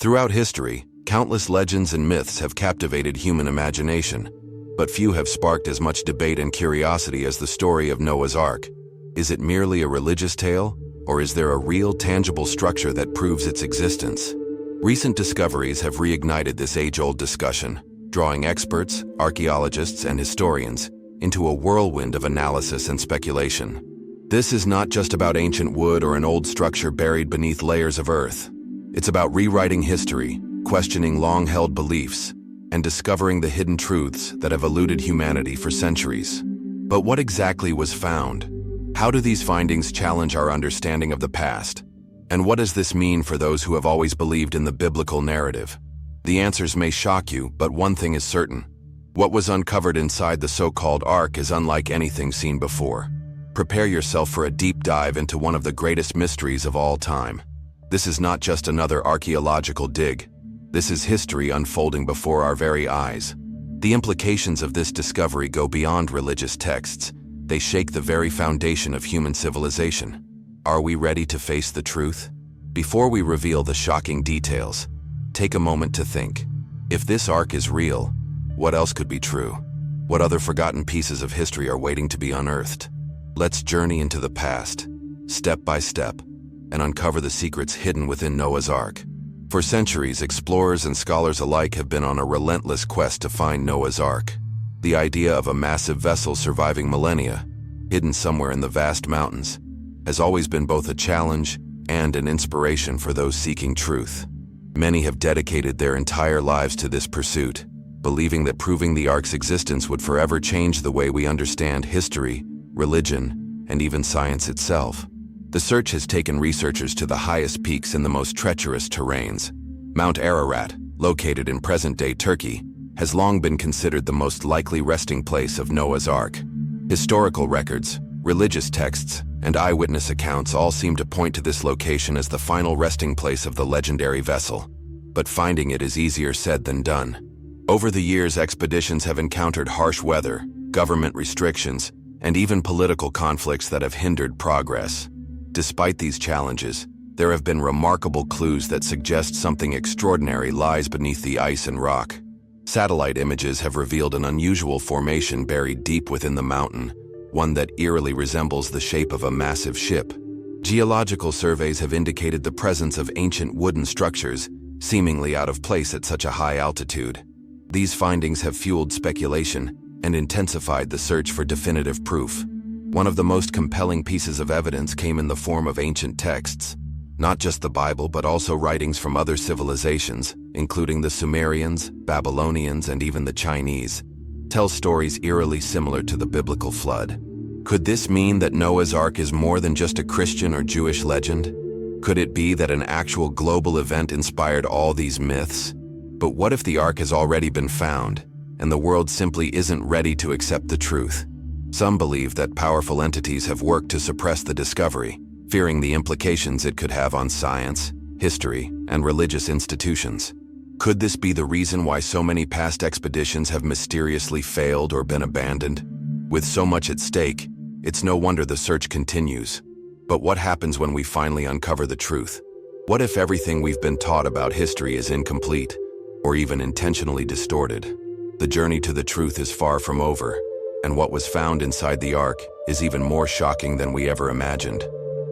Throughout history, countless legends and myths have captivated human imagination, but few have sparked as much debate and curiosity as the story of Noah's Ark. Is it merely a religious tale, or is there a real, tangible structure that proves its existence? Recent discoveries have reignited this age-old discussion, drawing experts, archaeologists, and historians into a whirlwind of analysis and speculation. This is not just about ancient wood or an old structure buried beneath layers of earth. It's about rewriting history, questioning long-held beliefs, and discovering the hidden truths that have eluded humanity for centuries. But what exactly was found? How do these findings challenge our understanding of the past? And what does this mean for those who have always believed in the biblical narrative? The answers may shock you, but one thing is certain. What was uncovered inside the so-called Ark is unlike anything seen before. Prepare yourself for a deep dive into one of the greatest mysteries of all time. This is not just another archaeological dig. This is history unfolding before our very eyes. The implications of this discovery go beyond religious texts. They shake the very foundation of human civilization. Are we ready to face the truth? Before we reveal the shocking details, take a moment to think. If this Ark is real, what else could be true? What other forgotten pieces of history are waiting to be unearthed? Let's journey into the past, step by step, and uncover the secrets hidden within Noah's Ark. For centuries, explorers and scholars alike have been on a relentless quest to find Noah's Ark. The idea of a massive vessel surviving millennia, hidden somewhere in the vast mountains, has always been both a challenge and an inspiration for those seeking truth. Many have dedicated their entire lives to this pursuit, believing that proving the Ark's existence would forever change the way we understand history, religion, and even science itself. The search has taken researchers to the highest peaks in the most treacherous terrains. Mount Ararat, located in present-day Turkey, has long been considered the most likely resting place of Noah's Ark. Historical records, religious texts, and eyewitness accounts all seem to point to this location as the final resting place of the legendary vessel. But finding it is easier said than done. Over the years, expeditions have encountered harsh weather, government restrictions, and even political conflicts that have hindered progress. Despite these challenges, there have been remarkable clues that suggest something extraordinary lies beneath the ice and rock. Satellite images have revealed an unusual formation buried deep within the mountain, one that eerily resembles the shape of a massive ship. Geological surveys have indicated the presence of ancient wooden structures, seemingly out of place at such a high altitude. These findings have fueled speculation and intensified the search for definitive proof. One of the most compelling pieces of evidence came in the form of ancient texts. Not just the Bible, but also writings from other civilizations, including the Sumerians, Babylonians, and even the Chinese, tell stories eerily similar to the biblical flood. Could this mean that Noah's Ark is more than just a Christian or Jewish legend? Could it be that an actual global event inspired all these myths? But what if the Ark has already been found, and the world simply isn't ready to accept the truth? Some believe that powerful entities have worked to suppress the discovery, fearing the implications it could have on science, history, and religious institutions. Could this be the reason why so many past expeditions have mysteriously failed or been abandoned? With so much at stake, it's no wonder the search continues. But what happens when we finally uncover the truth? What if everything we've been taught about history is incomplete, or even intentionally distorted? The journey to the truth is far from over, and what was found inside the Ark is even more shocking than we ever imagined.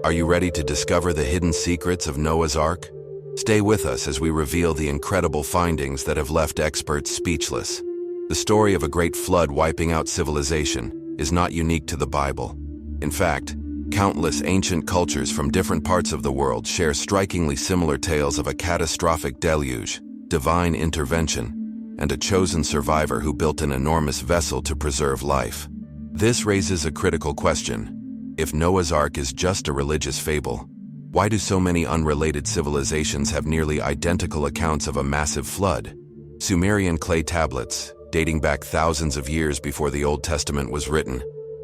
Are you ready to discover the hidden secrets of Noah's Ark? Stay with us as we reveal the incredible findings that have left experts speechless. The story of a great flood wiping out civilization is not unique to the Bible. In fact, countless ancient cultures from different parts of the world share strikingly similar tales of a catastrophic deluge, divine intervention, and a chosen survivor who built an enormous vessel to preserve life. This raises a critical question. If Noah's Ark is just a religious fable, why do so many unrelated civilizations have nearly identical accounts of a massive flood? Sumerian clay tablets, dating back thousands of years before the Old Testament was written,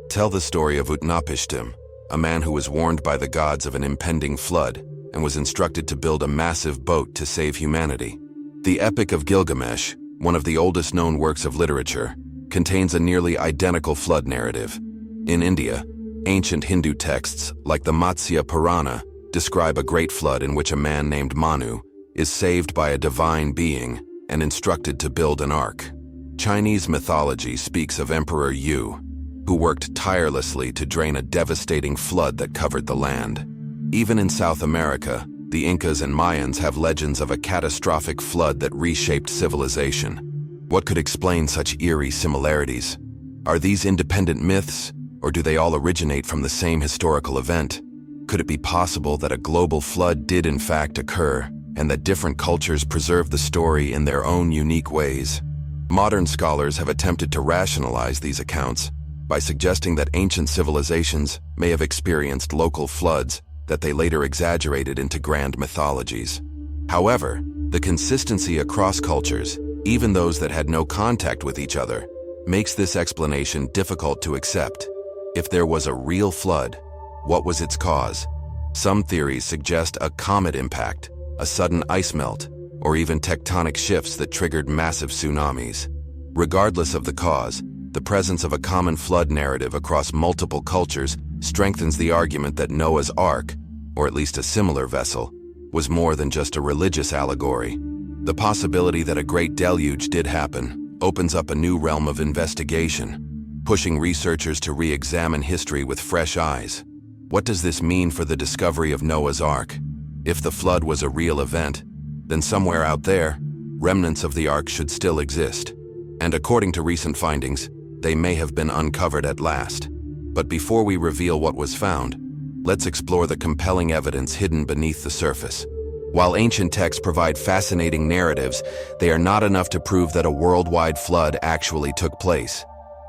tell the story of Utnapishtim, a man who was warned by the gods of an impending flood and was instructed to build a massive boat to save humanity. The Epic of Gilgamesh, one of the oldest known works of literature, contains a nearly identical flood narrative. In India, ancient Hindu texts like the Matsya Purana describe a great flood in which a man named Manu is saved by a divine being and instructed to build an ark. Chinese mythology speaks of Emperor Yu, who worked tirelessly to drain a devastating flood that covered the land. Even in South America, the Incas and Mayans have legends of a catastrophic flood that reshaped civilization. What could explain such eerie similarities? Are these independent myths, or do they all originate from the same historical event? Could it be possible that a global flood did in fact occur, and that different cultures preserve the story in their own unique ways? Modern scholars have attempted to rationalize these accounts by suggesting that ancient civilizations may have experienced local floods that they later exaggerated into grand mythologies. However, the consistency across cultures, even those that had no contact with each other, makes this explanation difficult to accept. If there was a real flood, what was its cause? Some theories suggest a comet impact, a sudden ice melt, or even tectonic shifts that triggered massive tsunamis. Regardless of the cause, the presence of a common flood narrative across multiple cultures strengthens the argument that Noah's Ark, or at least a similar vessel, was more than just a religious allegory. The possibility that a great deluge did happen opens up a new realm of investigation, pushing researchers to re-examine history with fresh eyes. What does this mean for the discovery of Noah's Ark? If the flood was a real event, then somewhere out there, remnants of the Ark should still exist. And according to recent findings, they may have been uncovered at last. But before we reveal what was found, let's explore the compelling evidence hidden beneath the surface. While ancient texts provide fascinating narratives, they are not enough to prove that a worldwide flood actually took place.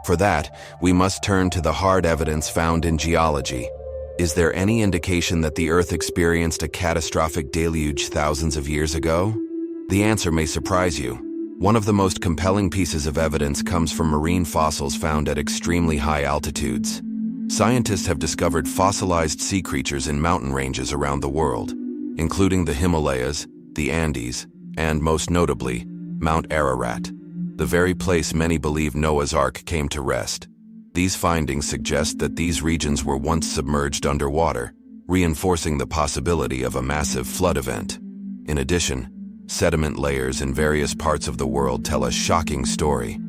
For that, we must turn to the hard evidence found in geology. Is there any indication that the Earth experienced a catastrophic deluge thousands of years ago? The answer may surprise you. One of the most compelling pieces of evidence comes from marine fossils found at extremely high altitudes. Scientists have discovered fossilized sea creatures in mountain ranges around the world, including the Himalayas, the Andes, and most notably, Mount Ararat, the very place many believe Noah's Ark came to rest. These findings suggest that these regions were once submerged underwater, reinforcing the possibility of a massive flood event. In addition, sediment layers in various parts of the world tell a shocking story.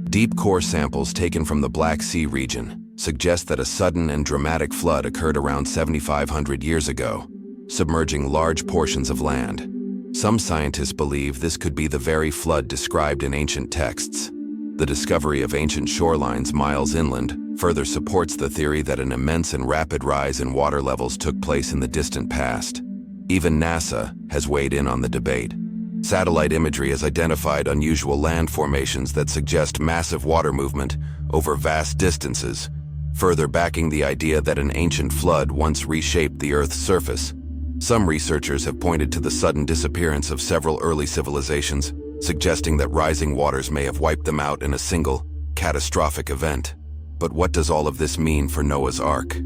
Deep core samples taken from the Black Sea region suggest that a sudden and dramatic flood occurred around 7,500 years ago, submerging large portions of land. Some scientists believe this could be the very flood described in ancient texts. The discovery of ancient shorelines miles inland further supports the theory that an immense and rapid rise in water levels took place in the distant past. Even NASA has weighed in on the debate. Satellite imagery has identified unusual land formations that suggest massive water movement over vast distances, further backing the idea that an ancient flood once reshaped the Earth's surface. Some researchers have pointed to the sudden disappearance of several early civilizations, suggesting that rising waters may have wiped them out in a single, catastrophic event. But what does all of this mean for Noah's Ark?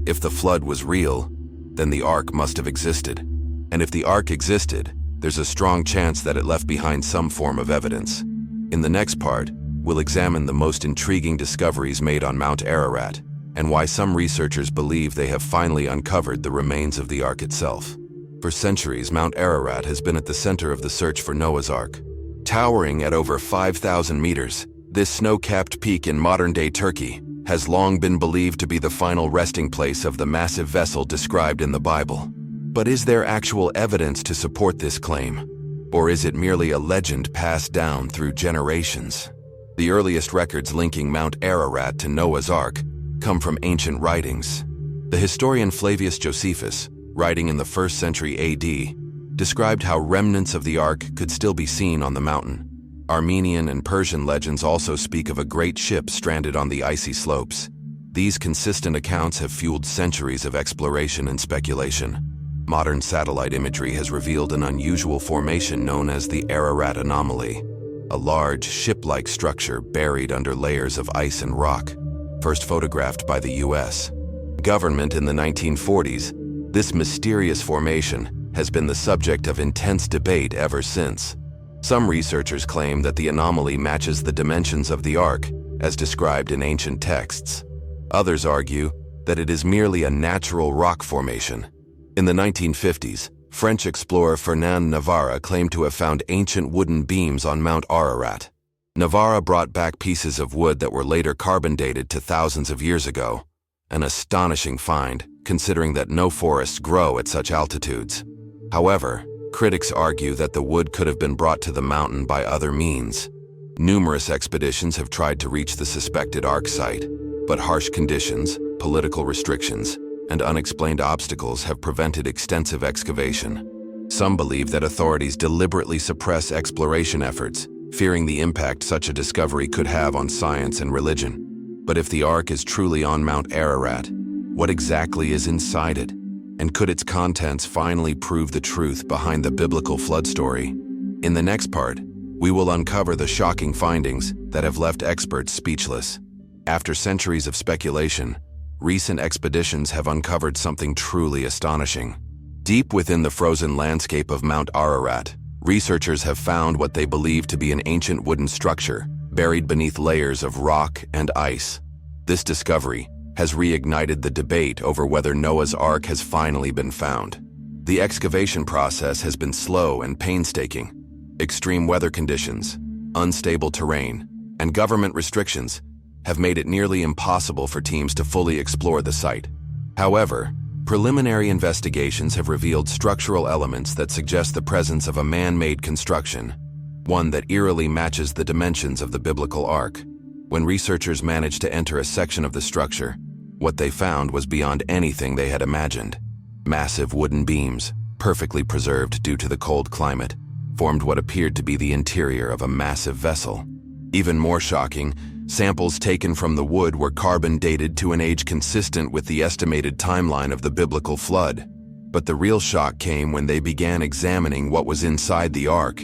If the flood was real, then the Ark must have existed. And if the Ark existed, there's a strong chance that it left behind some form of evidence. In the next part, we'll examine the most intriguing discoveries made on Mount Ararat, and why some researchers believe they have finally uncovered the remains of the Ark itself. For centuries, Mount Ararat has been at the center of the search for Noah's Ark. Towering at over 5,000 meters, this snow-capped peak in modern-day Turkey has long been believed to be the final resting place of the massive vessel described in the Bible. But is there actual evidence to support this claim? Or is it merely a legend passed down through generations? The earliest records linking Mount Ararat to Noah's Ark come from ancient writings. The historian Flavius Josephus, writing in the 1st century AD, described how remnants of the Ark could still be seen on the mountain. Armenian and Persian legends also speak of a great ship stranded on the icy slopes. These consistent accounts have fueled centuries of exploration and speculation. Modern satellite imagery has revealed an unusual formation known as the Ararat Anomaly, a large, ship-like structure buried under layers of ice and rock, first photographed by the U.S. government in the 1940s. This mysterious formation has been the subject of intense debate ever since. Some researchers claim that the anomaly matches the dimensions of the Ark, as described in ancient texts. Others argue that it is merely a natural rock formation. In the 1950s, French explorer Fernand Navarre claimed to have found ancient wooden beams on Mount Ararat. Navarre brought back pieces of wood that were later carbon dated to thousands of years ago, an astonishing find, considering that no forests grow at such altitudes. However, critics argue that the wood could have been brought to the mountain by other means. Numerous expeditions have tried to reach the suspected Ark site, but harsh conditions, political restrictions, and unexplained obstacles have prevented extensive excavation. Some believe that authorities deliberately suppress exploration efforts, fearing the impact such a discovery could have on science and religion. But if the Ark is truly on Mount Ararat, what exactly is inside it? And could its contents finally prove the truth behind the biblical flood story? In the next part, we will uncover the shocking findings that have left experts speechless. After centuries of speculation, recent expeditions have uncovered something truly astonishing. Deep within the frozen landscape of Mount Ararat, researchers have found what they believe to be an ancient wooden structure, buried beneath layers of rock and ice. This discovery has reignited the debate over whether Noah's Ark has finally been found. The excavation process has been slow and painstaking. Extreme weather conditions, unstable terrain, and government restrictions have made it nearly impossible for teams to fully explore the site. However, preliminary investigations have revealed structural elements that suggest the presence of a man-made construction, one that eerily matches the dimensions of the biblical Ark. When researchers managed to enter a section of the structure, what they found was beyond anything they had imagined. Massive wooden beams, perfectly preserved due to the cold climate, formed what appeared to be the interior of a massive vessel. Even more shocking, samples taken from the wood were carbon dated to an age consistent with the estimated timeline of the biblical flood. But the real shock came when they began examining what was inside the Ark.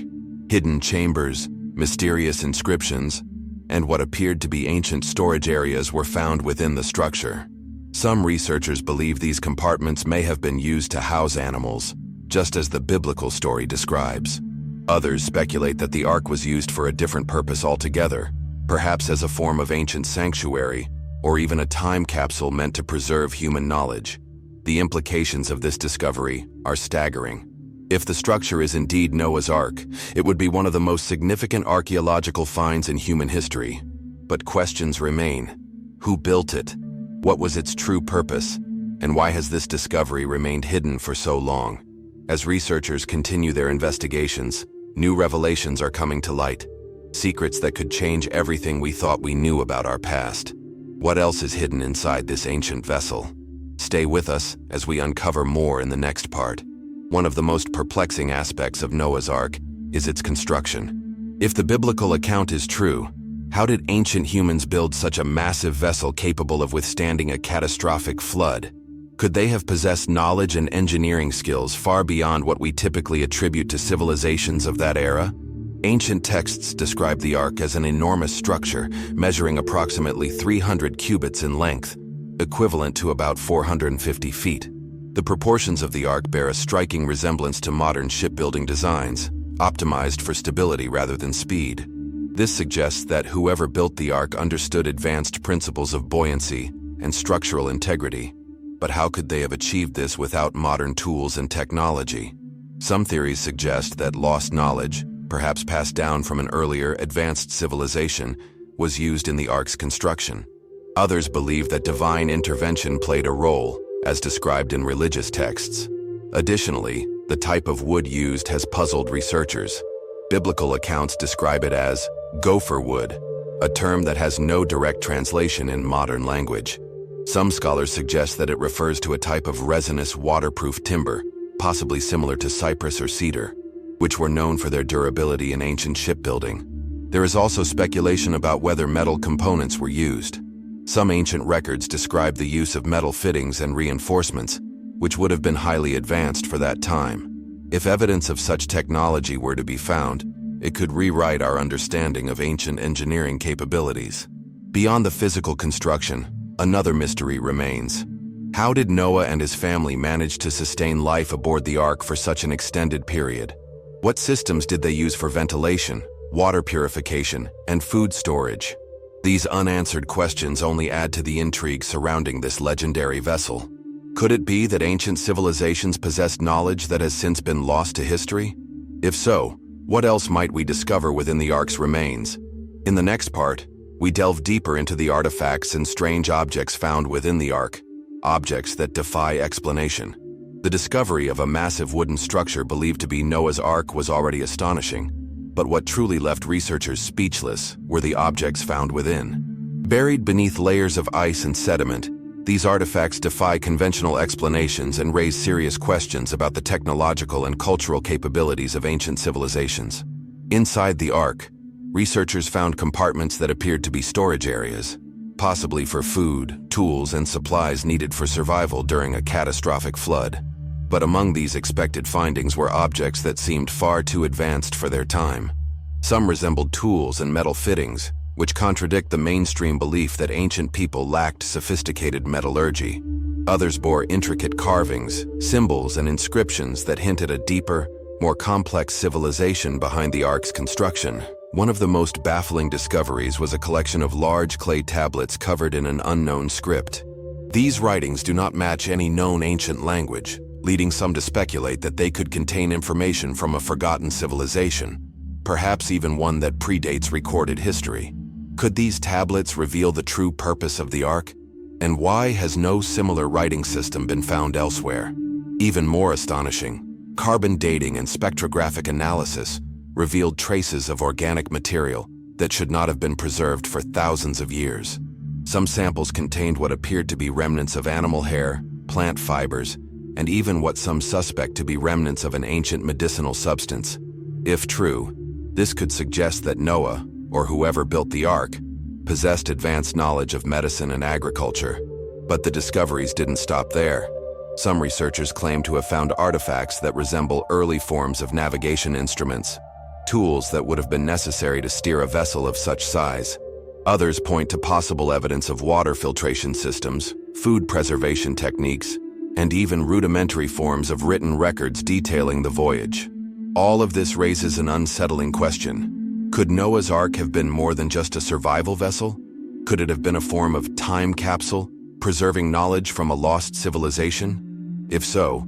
Hidden chambers, mysterious inscriptions, and what appeared to be ancient storage areas were found within the structure. Some researchers believe these compartments may have been used to house animals, just as the biblical story describes. Others speculate that the Ark was used for a different purpose altogether, perhaps as a form of ancient sanctuary, or even a time capsule meant to preserve human knowledge. The implications of this discovery are staggering. If the structure is indeed Noah's Ark, it would be one of the most significant archaeological finds in human history. But questions remain. Who built it? What was its true purpose? And why has this discovery remained hidden for so long? As researchers continue their investigations, new revelations are coming to light. Secrets that could change everything we thought we knew about our past. What else is hidden inside this ancient vessel? Stay with us as we uncover more in the next part. One of the most perplexing aspects of Noah's Ark is its construction. If the biblical account is true, how did ancient humans build such a massive vessel capable of withstanding a catastrophic flood? Could they have possessed knowledge and engineering skills far beyond what we typically attribute to civilizations of that era? Ancient texts describe the Ark as an enormous structure, measuring approximately 300 cubits in length, equivalent to about 450 feet. The proportions of the Ark bear a striking resemblance to modern shipbuilding designs, optimized for stability rather than speed. This suggests that whoever built the Ark understood advanced principles of buoyancy and structural integrity. But how could they have achieved this without modern tools and technology? Some theories suggest that lost knowledge, perhaps passed down from an earlier, advanced civilization, was used in the Ark's construction. Others believe that divine intervention played a role, as described in religious texts. Additionally, the type of wood used has puzzled researchers. Biblical accounts describe it as gopher wood, a term that has no direct translation in modern language. Some scholars suggest that it refers to a type of resinous, waterproof timber, possibly similar to cypress or cedar, which were known for their durability in ancient shipbuilding. There is also speculation about whether metal components were used. Some ancient records describe the use of metal fittings and reinforcements, which would have been highly advanced for that time. If evidence of such technology were to be found, it could rewrite our understanding of ancient engineering capabilities. Beyond the physical construction, another mystery remains. How did Noah and his family manage to sustain life aboard the Ark for such an extended period? What systems did they use for ventilation, water purification, and food storage? These unanswered questions only add to the intrigue surrounding this legendary vessel. Could it be that ancient civilizations possessed knowledge that has since been lost to history? If so, what else might we discover within the Ark's remains? In the next part, we delve deeper into the artifacts and strange objects found within the Ark, objects that defy explanation. The discovery of a massive wooden structure believed to be Noah's Ark was already astonishing, but what truly left researchers speechless were the objects found within. Buried beneath layers of ice and sediment, these artifacts defy conventional explanations and raise serious questions about the technological and cultural capabilities of ancient civilizations. Inside the Ark, researchers found compartments that appeared to be storage areas, possibly for food, tools, and supplies needed for survival during a catastrophic flood. But among these expected findings were objects that seemed far too advanced for their time. Some resembled tools and metal fittings, which contradict the mainstream belief that ancient people lacked sophisticated metallurgy. Others bore intricate carvings, symbols, and inscriptions that hinted at a deeper, more complex civilization behind the Ark's construction. One of the most baffling discoveries was a collection of large clay tablets covered in an unknown script. These writings do not match any known ancient language, leading some to speculate that they could contain information from a forgotten civilization, perhaps even one that predates recorded history. Could these tablets reveal the true purpose of the Ark? And why has no similar writing system been found elsewhere? Even more astonishing, carbon dating and spectrographic analysis revealed traces of organic material that should not have been preserved for thousands of years. Some samples contained what appeared to be remnants of animal hair, plant fibers, and even what some suspect to be remnants of an ancient medicinal substance. If true, this could suggest that Noah, or whoever built the Ark, possessed advanced knowledge of medicine and agriculture. But the discoveries didn't stop there. Some researchers claim to have found artifacts that resemble early forms of navigation instruments, tools that would have been necessary to steer a vessel of such size. Others point to possible evidence of water filtration systems, food preservation techniques, and even rudimentary forms of written records detailing the voyage. All of this raises an unsettling question. Could Noah's Ark have been more than just a survival vessel? Could it have been a form of time capsule, preserving knowledge from a lost civilization? If so,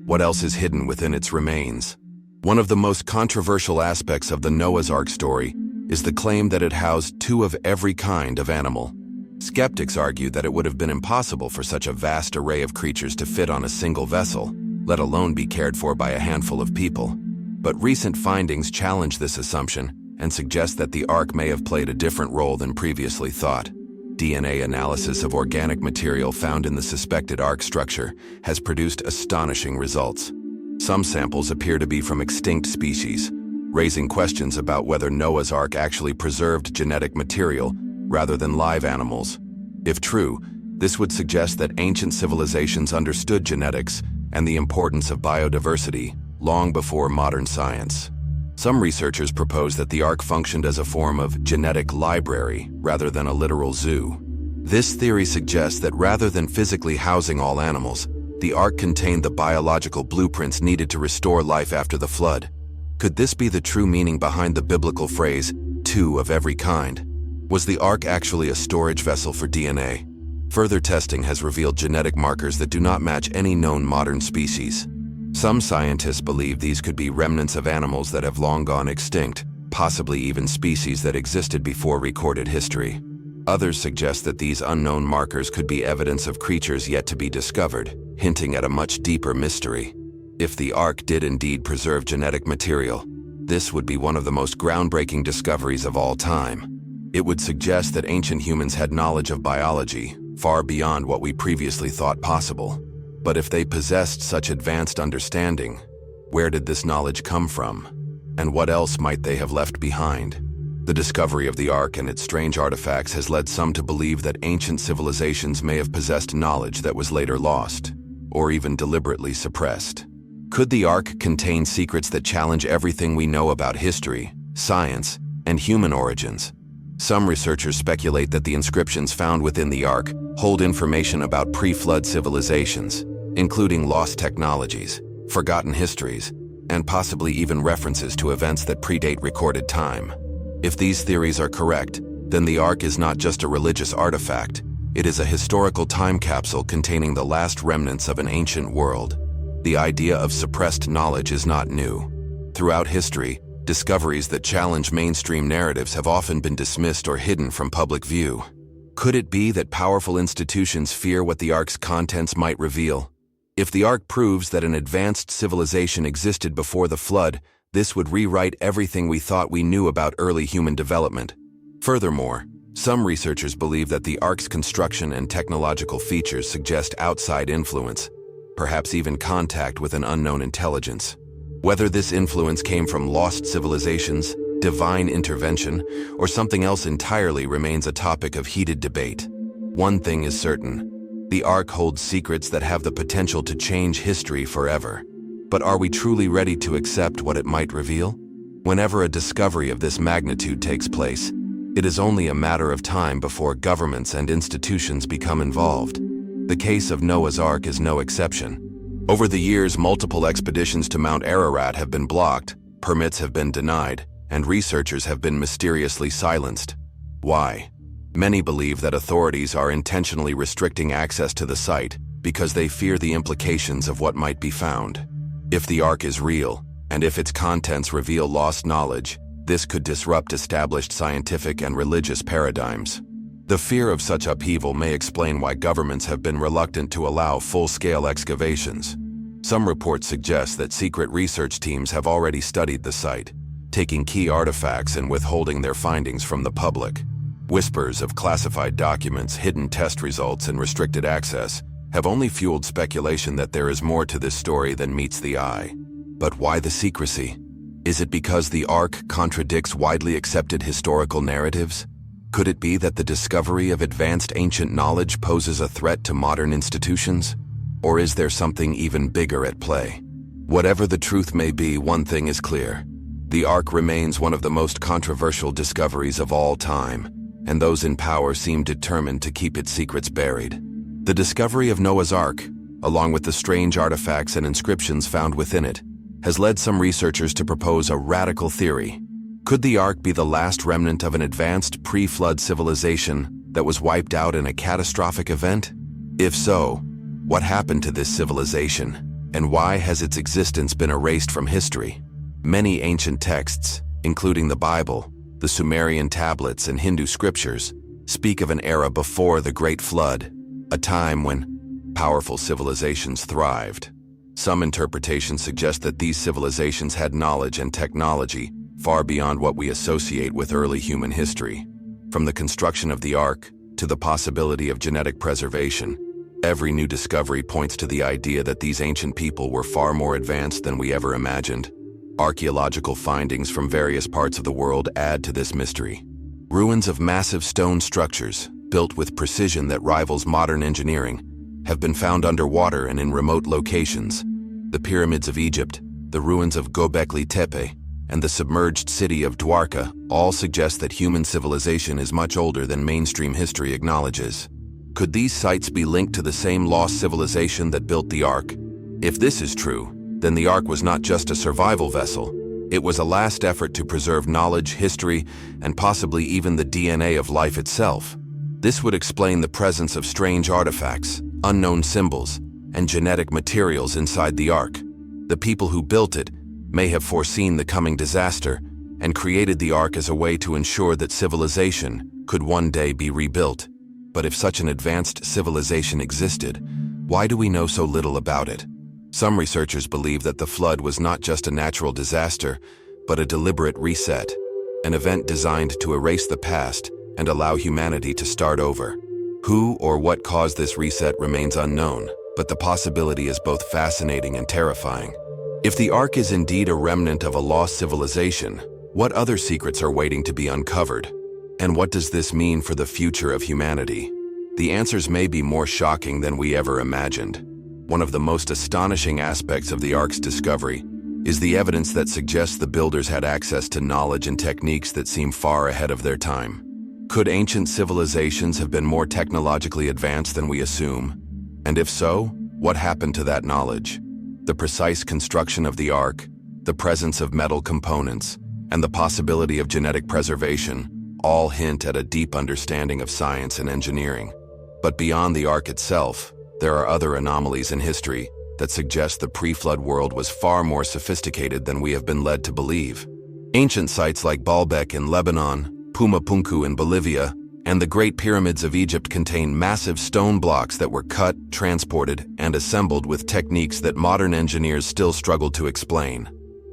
what else is hidden within its remains? One of the most controversial aspects of the Noah's Ark story is the claim that it housed two of every kind of animal. Skeptics argue that it would have been impossible for such a vast array of creatures to fit on a single vessel, let alone be cared for by a handful of people. But recent findings challenge this assumption and suggest that the Ark may have played a different role than previously thought. DNA analysis of organic material found in the suspected Ark structure has produced astonishing results. Some samples appear to be from extinct species, raising questions about whether Noah's Ark actually preserved genetic material rather than live animals. If true, this would suggest that ancient civilizations understood genetics and the importance of biodiversity long before modern science. Some researchers propose that the Ark functioned as a form of genetic library rather than a literal zoo. This theory suggests that rather than physically housing all animals, the Ark contained the biological blueprints needed to restore life after the flood. Could this be the true meaning behind the biblical phrase, "two of every kind"? Was the Ark actually a storage vessel for DNA? Further testing has revealed genetic markers that do not match any known modern species. Some scientists believe these could be remnants of animals that have long gone extinct, possibly even species that existed before recorded history. Others suggest that these unknown markers could be evidence of creatures yet to be discovered, hinting at a much deeper mystery. If the Ark did indeed preserve genetic material, this would be one of the most groundbreaking discoveries of all time. It would suggest that ancient humans had knowledge of biology, far beyond what we previously thought possible. But if they possessed such advanced understanding, where did this knowledge come from? And what else might they have left behind? The discovery of the Ark and its strange artifacts has led some to believe that ancient civilizations may have possessed knowledge that was later lost, or even deliberately suppressed. Could the Ark contain secrets that challenge everything we know about history, science, and human origins? Some researchers speculate that the inscriptions found within the Ark hold information about pre-flood civilizations, including lost technologies, forgotten histories, and possibly even references to events that predate recorded time. If these theories are correct, then the Ark is not just a religious artifact. It is a historical time capsule containing the last remnants of an ancient world. The idea of suppressed knowledge is not new. Throughout history, discoveries that challenge mainstream narratives have often been dismissed or hidden from public view. Could it be that powerful institutions fear what the Ark's contents might reveal? If the Ark proves that an advanced civilization existed before the flood, this would rewrite everything we thought we knew about early human development. Furthermore, some researchers believe that the Ark's construction and technological features suggest outside influence, perhaps even contact with an unknown intelligence. Whether this influence came from lost civilizations, divine intervention, or something else entirely remains a topic of heated debate. One thing is certain: the Ark holds secrets that have the potential to change history forever. But are we truly ready to accept what it might reveal? Whenever a discovery of this magnitude takes place, it is only a matter of time before governments and institutions become involved. The case of Noah's Ark is no exception. Over the years, multiple expeditions to Mount Ararat have been blocked, permits have been denied, and researchers have been mysteriously silenced. Why? Many believe that authorities are intentionally restricting access to the site because they fear the implications of what might be found. If the Ark is real, and if its contents reveal lost knowledge, this could disrupt established scientific and religious paradigms. The fear of such upheaval may explain why governments have been reluctant to allow full-scale excavations. Some reports suggest that secret research teams have already studied the site, taking key artifacts and withholding their findings from the public. Whispers of classified documents, hidden test results, and restricted access have only fueled speculation that there is more to this story than meets the eye. But why the secrecy? Is it because the Ark contradicts widely accepted historical narratives? Could it be that the discovery of advanced ancient knowledge poses a threat to modern institutions? Or is there something even bigger at play? Whatever the truth may be, one thing is clear: the Ark remains one of the most controversial discoveries of all time, and those in power seem determined to keep its secrets buried. The discovery of Noah's Ark, along with the strange artifacts and inscriptions found within it, has led some researchers to propose a radical theory. Could the Ark be the last remnant of an advanced pre-flood civilization that was wiped out in a catastrophic event? If so, what happened to this civilization, and why has its existence been erased from history? Many ancient texts, including the Bible, the Sumerian tablets, and Hindu scriptures, speak of an era before the Great Flood, a time when powerful civilizations thrived. Some interpretations suggest that these civilizations had knowledge and technology far beyond what we associate with early human history. From the construction of the Ark to the possibility of genetic preservation, every new discovery points to the idea that these ancient people were far more advanced than we ever imagined. Archaeological findings from various parts of the world add to this mystery. Ruins of massive stone structures, built with precision that rivals modern engineering, have been found underwater and in remote locations. The pyramids of Egypt, the ruins of Göbekli Tepe, and the submerged city of Dwarka all suggest that human civilization is much older than mainstream history acknowledges. Could these sites be linked to the same lost civilization that built the Ark? If this is true, then the Ark was not just a survival vessel. It was a last effort to preserve knowledge, history, and possibly even the DNA of life itself. This would explain the presence of strange artifacts, unknown symbols, and genetic materials inside the Ark. The people who built it may have foreseen the coming disaster and created the Ark as a way to ensure that civilization could one day be rebuilt. But if such an advanced civilization existed, why do we know so little about it? Some researchers believe that the flood was not just a natural disaster, but a deliberate reset, an event designed to erase the past and allow humanity to start over. Who or what caused this reset remains unknown, but the possibility is both fascinating and terrifying. If the Ark is indeed a remnant of a lost civilization, what other secrets are waiting to be uncovered? And what does this mean for the future of humanity? The answers may be more shocking than we ever imagined. One of the most astonishing aspects of the Ark's discovery is the evidence that suggests the builders had access to knowledge and techniques that seem far ahead of their time. Could ancient civilizations have been more technologically advanced than we assume? And if so, what happened to that knowledge? The precise construction of the Ark, the presence of metal components, and the possibility of genetic preservation all hint at a deep understanding of science and engineering. But beyond the Ark itself, there are other anomalies in history that suggest the pre-flood world was far more sophisticated than we have been led to believe. Ancient sites like Baalbek in Lebanon, Pumapunku in Bolivia, and the Great Pyramids of Egypt contain massive stone blocks that were cut, transported, and assembled with techniques that modern engineers still struggle to explain.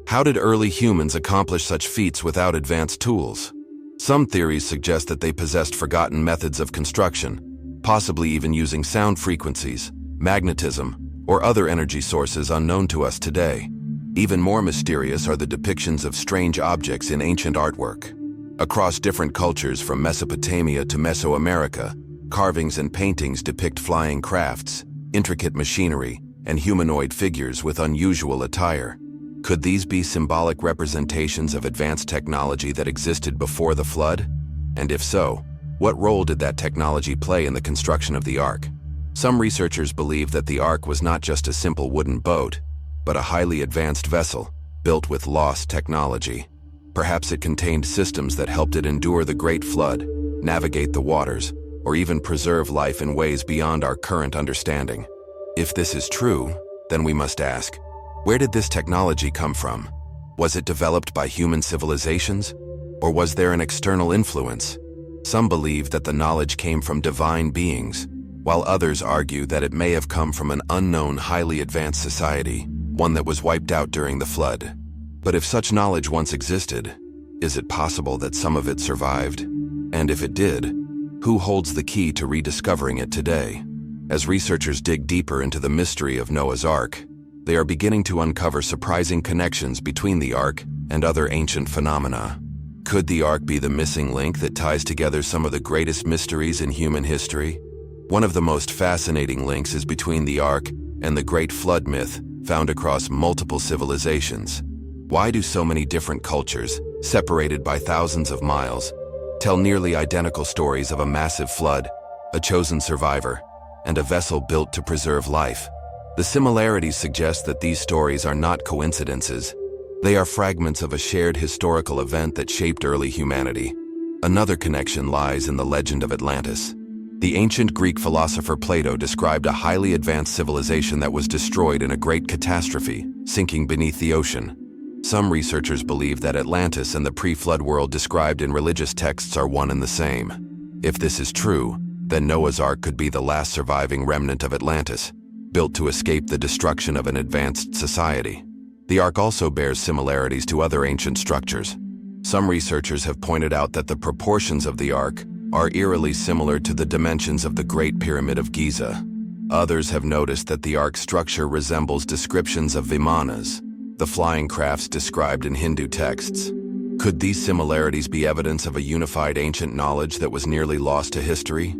How did early humans accomplish such feats without advanced tools? Some theories suggest that they possessed forgotten methods of construction, possibly even using sound frequencies, magnetism, or other energy sources unknown to us today. Even more mysterious are the depictions of strange objects in ancient artwork. Across different cultures from Mesopotamia to Mesoamerica, carvings and paintings depict flying crafts, intricate machinery, and humanoid figures with unusual attire. Could these be symbolic representations of advanced technology that existed before the flood? And if so, what role did that technology play in the construction of the Ark? Some researchers believe that the Ark was not just a simple wooden boat, but a highly advanced vessel, built with lost technology. Perhaps it contained systems that helped it endure the Great Flood, navigate the waters, or even preserve life in ways beyond our current understanding. If this is true, then we must ask, where did this technology come from? Was it developed by human civilizations? Or was there an external influence? Some believe that the knowledge came from divine beings, while others argue that it may have come from an unknown, highly advanced society, one that was wiped out during the flood. But if such knowledge once existed, is it possible that some of it survived? And if it did, who holds the key to rediscovering it today? As researchers dig deeper into the mystery of Noah's Ark, they are beginning to uncover surprising connections between the Ark and other ancient phenomena. Could the Ark be the missing link that ties together some of the greatest mysteries in human history? One of the most fascinating links is between the Ark and the Great Flood myth found across multiple civilizations. Why do so many different cultures, separated by thousands of miles, tell nearly identical stories of a massive flood, a chosen survivor, and a vessel built to preserve life? The similarities suggest that these stories are not coincidences. They are fragments of a shared historical event that shaped early humanity. Another connection lies in the legend of Atlantis. The ancient Greek philosopher Plato described a highly advanced civilization that was destroyed in a great catastrophe, sinking beneath the ocean. Some researchers believe that Atlantis and the pre-flood world described in religious texts are one and the same. If this is true, then Noah's Ark could be the last surviving remnant of Atlantis, built to escape the destruction of an advanced society. The Ark also bears similarities to other ancient structures. Some researchers have pointed out that the proportions of the Ark are eerily similar to the dimensions of the Great Pyramid of Giza. Others have noticed that the Ark's structure resembles descriptions of Vimanas, the flying crafts described in Hindu texts. Could these similarities be evidence of a unified ancient knowledge that was nearly lost to history?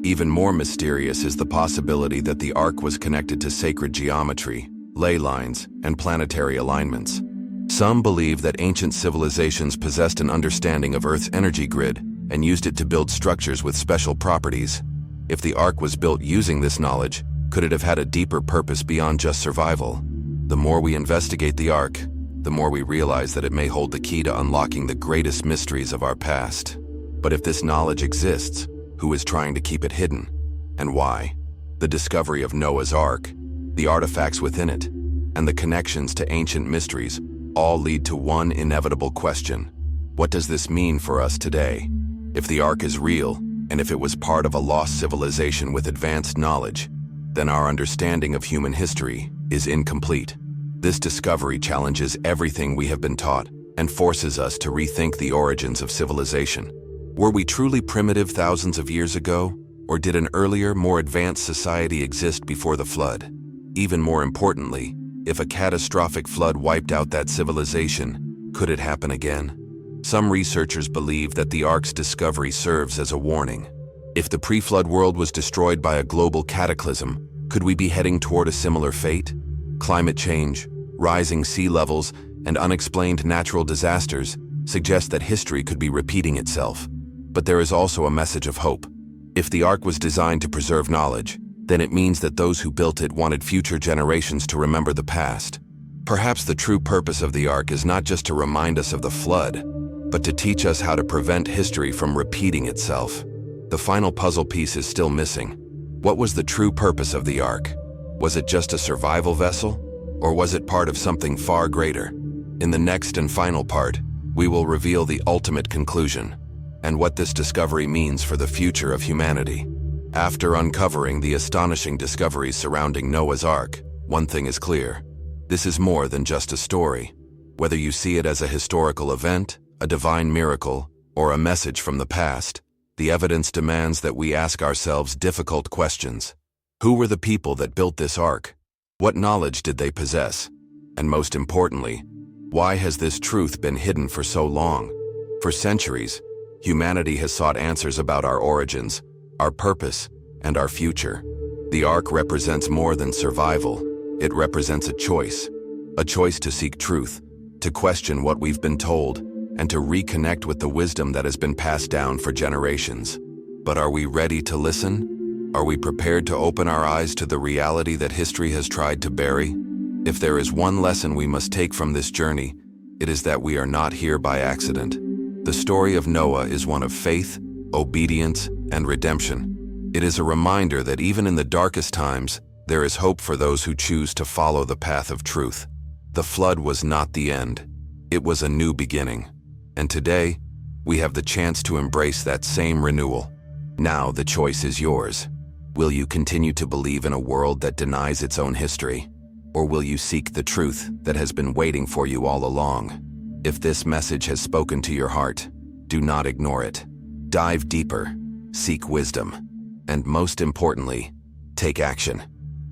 Even more mysterious is the possibility that the Ark was connected to sacred geometry, ley lines, and planetary alignments. Some believe that ancient civilizations possessed an understanding of Earth's energy grid and used it to build structures with special properties. If the Ark was built using this knowledge, could it have had a deeper purpose beyond just survival? The more we investigate the Ark, the more we realize that it may hold the key to unlocking the greatest mysteries of our past. But if this knowledge exists, who is trying to keep it hidden, and why? The discovery of Noah's Ark, the artifacts within it, and the connections to ancient mysteries all lead to one inevitable question. What does this mean for us today? If the Ark is real, and if it was part of a lost civilization with advanced knowledge, then our understanding of human history is incomplete. This discovery challenges everything we have been taught and forces us to rethink the origins of civilization. Were we truly primitive thousands of years ago, or did an earlier, more advanced society exist before the flood? Even more importantly, if a catastrophic flood wiped out that civilization, could it happen again? Some researchers believe that the Ark's discovery serves as a warning. If the pre-flood world was destroyed by a global cataclysm, could we be heading toward a similar fate? Climate change, rising sea levels, and unexplained natural disasters suggest that history could be repeating itself. But there is also a message of hope. If the Ark was designed to preserve knowledge, then it means that those who built it wanted future generations to remember the past. Perhaps the true purpose of the Ark is not just to remind us of the flood, but to teach us how to prevent history from repeating itself. The final puzzle piece is still missing. What was the true purpose of the Ark? Was it just a survival vessel? Or was it part of something far greater? In the next and final part, we will reveal the ultimate conclusion and what this discovery means for the future of humanity. After uncovering the astonishing discoveries surrounding Noah's Ark, one thing is clear. This is more than just a story. Whether you see it as a historical event, a divine miracle, or a message from the past, the evidence demands that we ask ourselves difficult questions. Who were the people that built this ark? What knowledge did they possess? And most importantly, why has this truth been hidden for so long? For centuries, humanity has sought answers about our origins, our purpose, and our future. The ark represents more than survival. It represents a choice to seek truth, to question what we've been told, and to reconnect with the wisdom that has been passed down for generations. But are we ready to listen? Are we prepared to open our eyes to the reality that history has tried to bury? If there is one lesson we must take from this journey, it is that we are not here by accident. The story of Noah is one of faith, obedience, and redemption. It is a reminder that even in the darkest times, there is hope for those who choose to follow the path of truth. The flood was not the end. It was a new beginning. And today, we have the chance to embrace that same renewal. Now the choice is yours. Will you continue to believe in a world that denies its own history? Or will you seek the truth that has been waiting for you all along? If this message has spoken to your heart, do not ignore it. Dive deeper, seek wisdom, and most importantly, take action.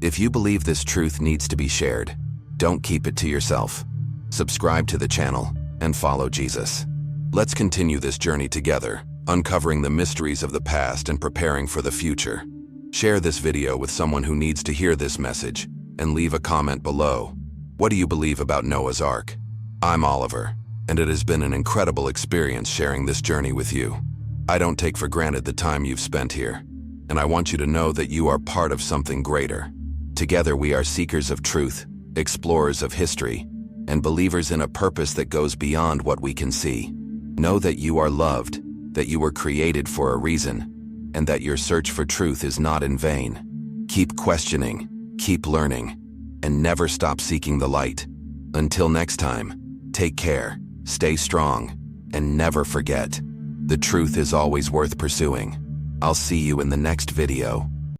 If you believe this truth needs to be shared, don't keep it to yourself. Subscribe to the channel and follow Jesus. Let's continue this journey together, uncovering the mysteries of the past and preparing for the future. Share this video with someone who needs to hear this message and leave a comment below. What do you believe about Noah's Ark? I'm Oliver, and it has been an incredible experience sharing this journey with you. I don't take for granted the time you've spent here, and I want you to know that you are part of something greater. Together we are seekers of truth, explorers of history, and believers in a purpose that goes beyond what we can see. Know that you are loved, that you were created for a reason, and that your search for truth is not in vain. Keep questioning, keep learning, and never stop seeking the light. Until next time, take care, stay strong, and never forget, the truth is always worth pursuing. I'll see you in the next video.